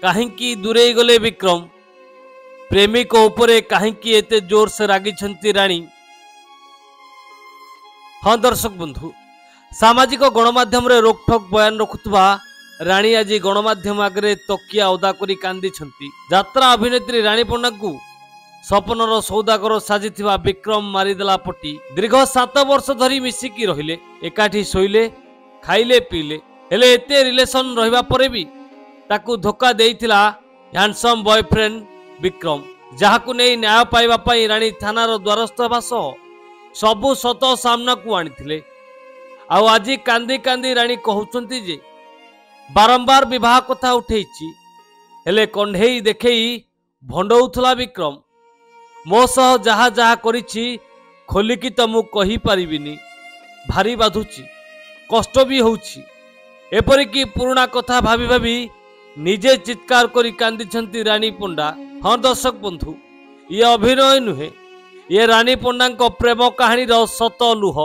काहींकी दूरे गले विक्रम प्रेमिक उपरे काहींकी एते जोर से रागी राणी। हाँ दर्शक बंधु, सामाजिक गणमाध्यम रे रोकठोक बयान रखुवा राणी आज गणमाध्यम आगे तकिया ओदा करी कांदी। यात्रा अभिनेत्री राणी पंडा को सपनर सौदागर साजिथिबा विक्रम मारिदेला पटी। दीर्घ 7 वर्ष धरी मिसिकी रहिले, एकाठी शोइले, खाइले, पीले, हेले एते रिलेशन रहिबा परे भी ताकू धोखा देइथिला हैंडसम बॉयफ्रेंड विक्रम, जहाकू नहीं न्याय पाइबा पई राणी थानार द्वारस्थ हेबा सह सबु सत सामना को आनिथिले। आउ आज कांदी कांदी राणी कहउचंती जे बारंबार विवाह कथा उठेइची, हेले कंढेई देखेई भंडौथला विक्रम। मो सह जहा जहा करिछि खोलिकी तो मु कहि परिबिनी, भारी बाधुची, कष्ट भी होउची। एपरिकी पुराना कथा भाभी भाभी निजे चित्कार करी कांदी राणी पंडा। हाँ दर्शक बंधु, ये अभिनय नुहे, ये राणी पंडा प्रेम कहानी सत लुह।